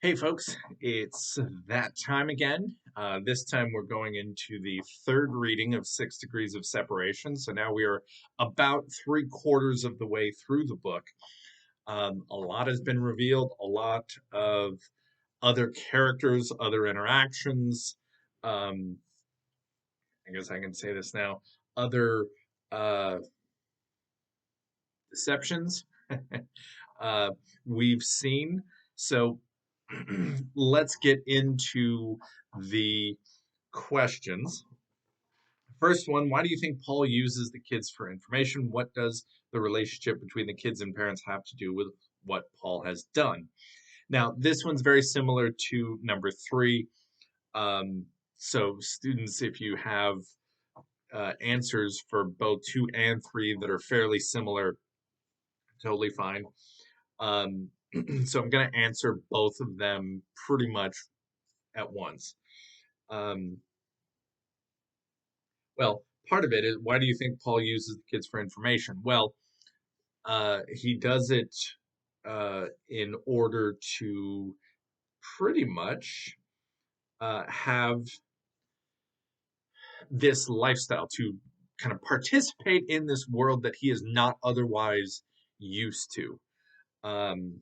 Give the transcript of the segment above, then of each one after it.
Hey folks, it's that time again. This time we're going into the third reading of Six Degrees of Separation. So now we are about three-quarters of the way through the book. A lot has been revealed, a lot of other characters, other interactions. Um, I guess I can say this now. Other uh, deceptions uh, we've seen. So let's get into the questions. First one, why do you think Paul uses the kids for information? What does the relationship between the kids and parents have to do with what Paul has done? Now, this one's very similar to number three. Um, so, students, if you have answers for both two and three that are fairly similar, totally fine. So, I'm going to answer both of them pretty much at once. Um, Well, part of it is why do you think Paul uses the kids for information? Well, he does it in order to pretty much have this lifestyle, to kind of participate in this world that he is not otherwise used to. Um,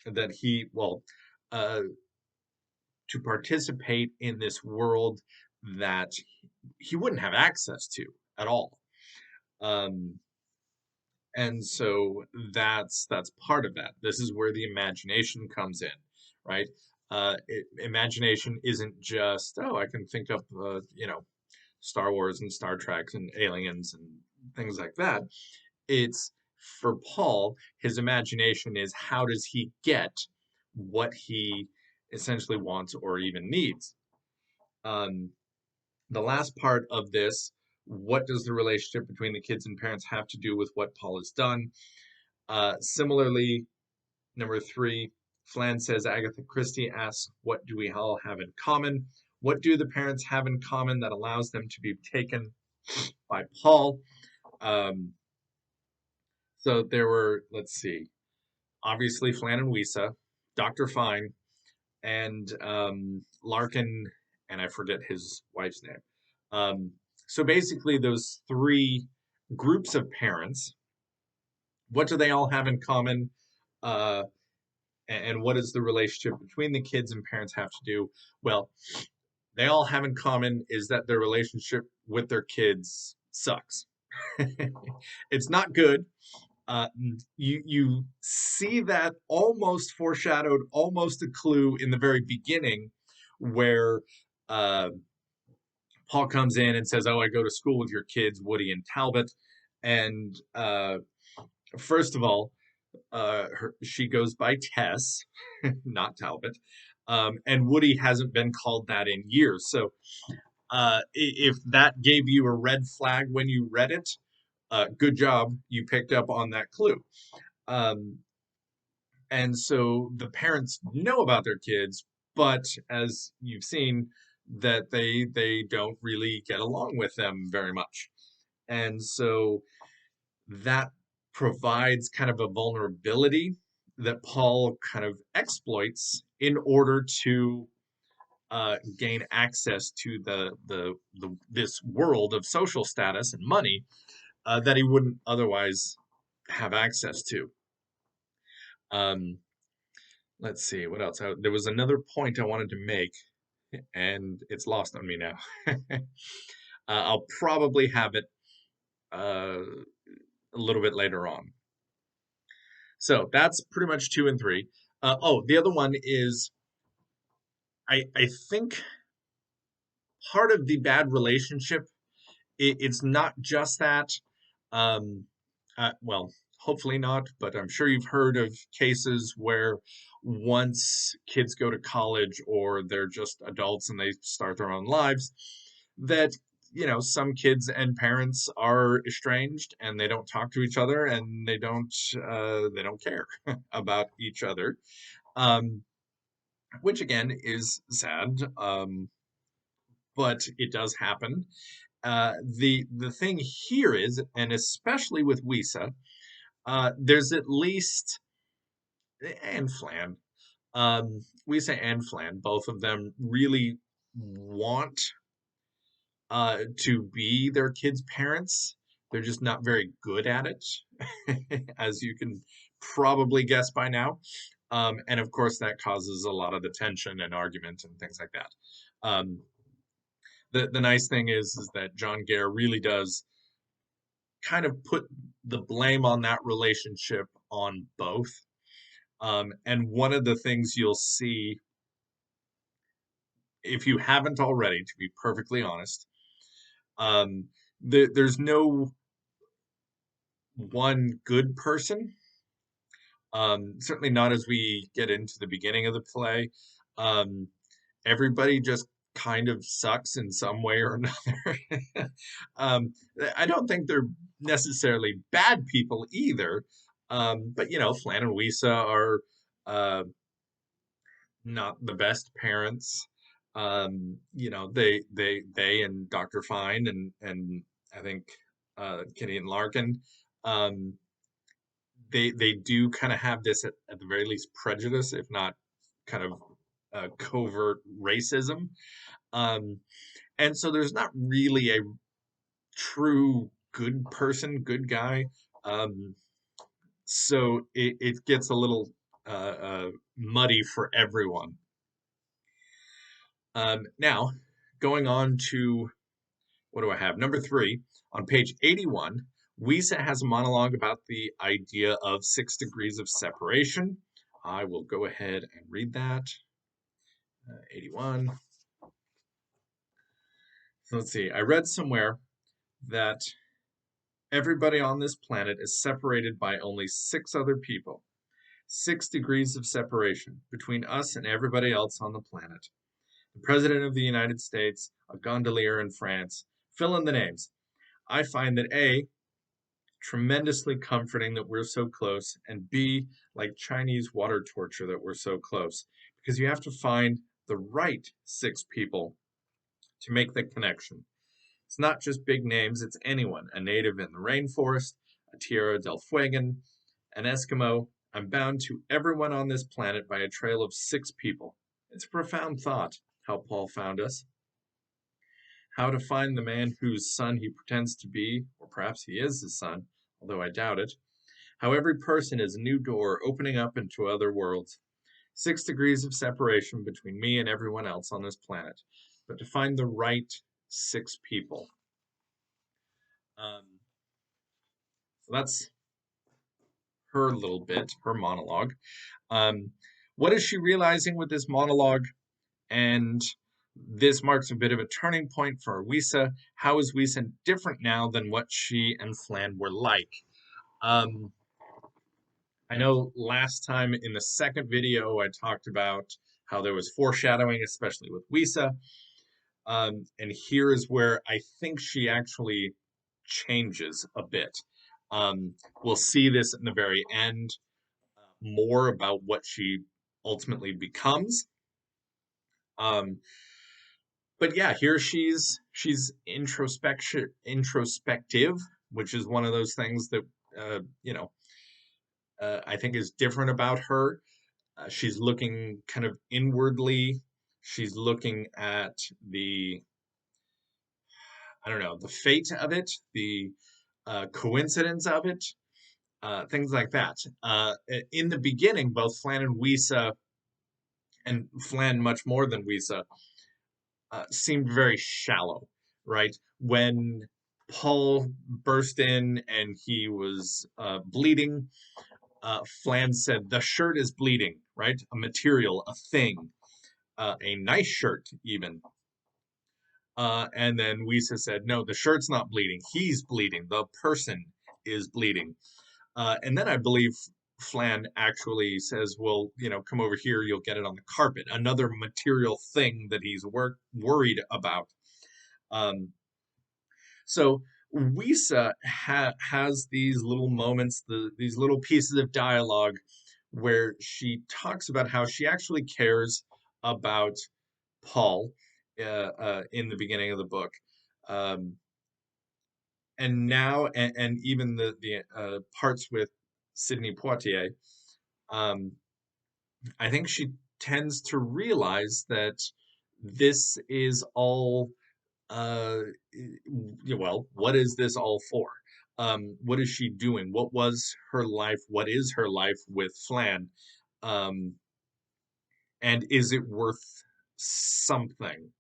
that he, well, uh, to participate in this world that he wouldn't have access to at all. Um, And so that's part of that. This is where the imagination comes in, right? Imagination isn't just, oh, I can think of Star Wars and Star Trek and aliens and things like that. It's for Paul, his imagination is how does he get what he essentially wants or even needs. Um, the last part of this, what does the relationship between the kids and parents have to do with what Paul has done? Similarly, number three, Flan says Agatha Christie asks, what do we all have in common? What do the parents have in common that allows them to be taken by Paul? Um, so there were, let's see, obviously Flan and Wisa, Dr. Fine, and Larkin, and I forget his wife's name. Um, so basically, those three groups of parents, what do they all have in common? Uh, and what does the relationship between the kids and parents have to do? Well, they all have in common is that their relationship with their kids sucks. It's not good. Uh, you see that almost foreshadowed, almost a clue in the very beginning, where uh, Paul comes in and says, "Oh, I go to school with your kids, Woody and Talbot," and first of all, she goes by Tess, not Talbot. And Woody hasn't been called that in years. So if that gave you a red flag when you read it, good job. You picked up on that clue. Um, and so the parents know about their kids, but as you've seen, that they don't really get along with them very much. And so that provides kind of a vulnerability that Paul kind of exploits in order to gain access to the this world of social status and money that he wouldn't otherwise have access to. Um, let's see what else. There was another point I wanted to make, and it's lost on me now. I'll probably have it a little bit later on. So that's pretty much two and three. Oh, the other one is I think part of the bad relationship, it's not just that. Um, well, hopefully not, but I'm sure you've heard of cases where once kids go to college or they're just adults and they start their own lives, that some kids and parents are estranged and they don't talk to each other and they don't care about each other. Um, which again is sad, but it does happen. The thing here is, and especially with Wisa, there's at least and Flan. Lisa and Flan, both of them really want to be their kids' parents. They're just not very good at it, as you can probably guess by now. And of course, that causes a lot of the tension and argument and things like that. Um, the nice thing is that John Gare really does kind of put the blame on that relationship on both. And one of the things you'll see, if you haven't already, to be perfectly honest, um, there's no one good person. Certainly not as we get into the beginning of the play. Um, Everybody just kind of sucks in some way or another. um, I don't think they're necessarily bad people either. But Flan and Wisa are uh, not the best parents. They and Dr. Fine and I think Kitty and Larkin, um, they do kind of have this at the very least prejudice, if not kind of covert racism. Um, and so there's not really a true good person, good guy. Um, so it gets a little muddy for everyone. Now, going on to what do I have? Number 3, on page 81, Wisa has a monologue about the idea of 6 degrees of separation. I will go ahead and read that. 81. So let's see. I read somewhere that everybody on this planet is separated by only 6 other people. 6 degrees of separation between us and everybody else on the planet. The President of the United States, a gondolier in France. Fill in the names. I find that A, tremendously comforting that we're so close, and B, like Chinese water torture that we're so close, because you have to find the right 6 people to make the connection. It's not just big names, it's anyone, a native in the rainforest, a Tierra del Fuegan, an Eskimo. I'm bound to everyone on this planet by a trail of 6 people. It's a profound thought, how Paul found us. How to find the man whose son he pretends to be, or perhaps he is his son, although I doubt it. How every person is a new door opening up into other worlds. 6 degrees of separation between me and everyone else on this planet. But to find the right 6 people. Um, so that's her little bit, her monologue. Um, what is she realizing with this monologue? And this marks a bit of a turning point for Wisa. How is Wisa different now than what she and Flan were like? Um, I know last time in the second video I talked about how there was foreshadowing, especially with Wisa. And here is where I think she actually changes a bit. We'll see this in the very end, more about what she ultimately becomes. Um, but yeah, here she's introspective, which is one of those things that uh, you know I think is different about her. She's looking kind of inwardly. She's looking at the I don't know the fate of it, the coincidence of it, things like that. In the beginning, both Flan and Wisa, and Flan much more than Wisa, seemed very shallow, right? When Paul burst in and he was bleeding, Flan said, "The shirt is bleeding," right? A material, a thing, a nice shirt, even. And then Wisa said, "No, the shirt's not bleeding. He's bleeding. The person is bleeding." And then I believe Flan actually says, "Well, come over here. You'll get it on the carpet." Another material thing that he's worried about. Um, so Wisa has these little moments, these little pieces of dialogue where she talks about how she actually cares about Paul in the beginning of the book. Um, and now, and even the parts with Sidney Poitier, um, I think she tends to realize that this is all uh, well, what is this all for? What is she doing? What was her life? What is her life with Flan? Um, and is it worth something?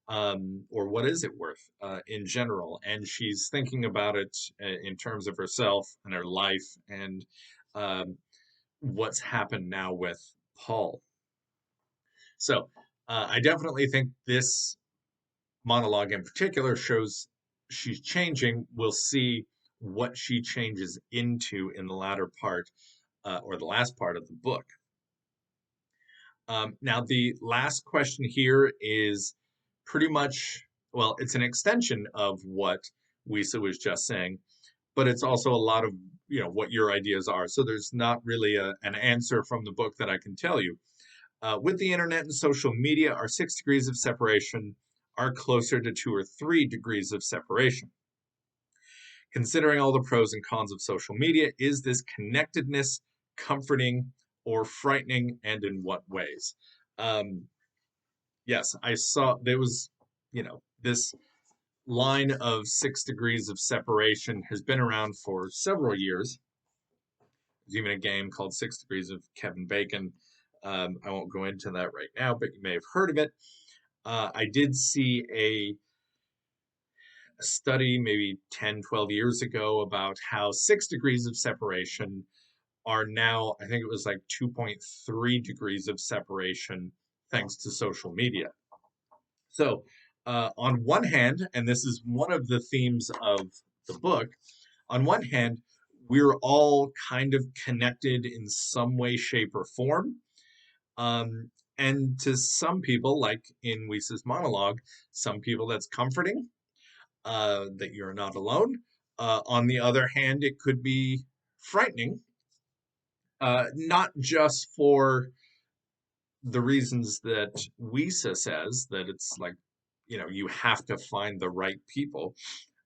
Or what is it worth in general? And she's thinking about it in terms of herself and her life and um, what's happened now with Paul. So I definitely think this monologue in particular shows she's changing. We'll see what she changes into in the latter part or the last part of the book. Now, the last question here is pretty much, well, it's an extension of what Wisa was just saying, but it's also a lot of, what your ideas are. So there's not really an answer from the book that I can tell you. With the internet and social media, our 6 degrees of separation are closer to 2 or 3 degrees of separation. Considering all the pros and cons of social media, is this connectedness comforting or frightening, and in what ways? Um, yes, I saw there was, this line of 6 degrees of separation has been around for several years. There's even a game called 6 Degrees of Kevin Bacon. I won't go into that right now, but you may have heard of it. I did see a study maybe 10, 12 years ago about how 6 degrees of separation are now, I think it was like 2.3 degrees of separation thanks to social media. So, on one hand, and this is one of the themes of the book, on one hand, we're all kind of connected in some way, shape, or form. And to some people, like in Wisa's monologue, some people that's comforting, that you're not alone. On the other hand, it could be frightening, not just for the reasons that Wisa says, that it's like, you have to find the right people.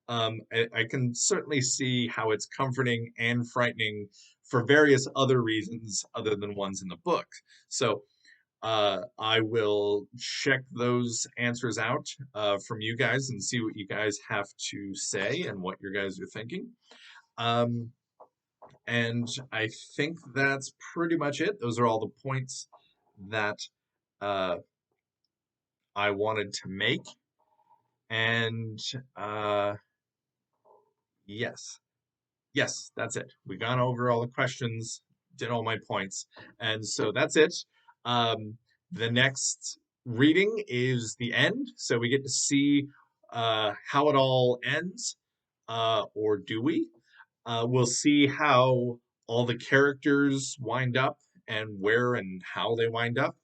I can certainly see how it's comforting and frightening for various other reasons other than ones in the book. So I will check those answers out from you guys and see what you guys have to say and what your guys are thinking. Um, and I think that's pretty much it. Those are all the points that uh, I wanted to make. And yes, yes, that's it. We gone over all the questions, did all my points. And so that's it. The next reading is the end. So we get to see how it all ends, or do we? We'll see how all the characters wind up and where and how they wind up.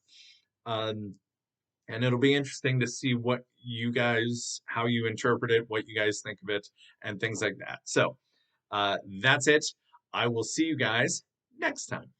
Um, and it'll be interesting to see what you guys, how you interpret it, what you guys think of it, and things like that. So that's it. I will see you guys next time.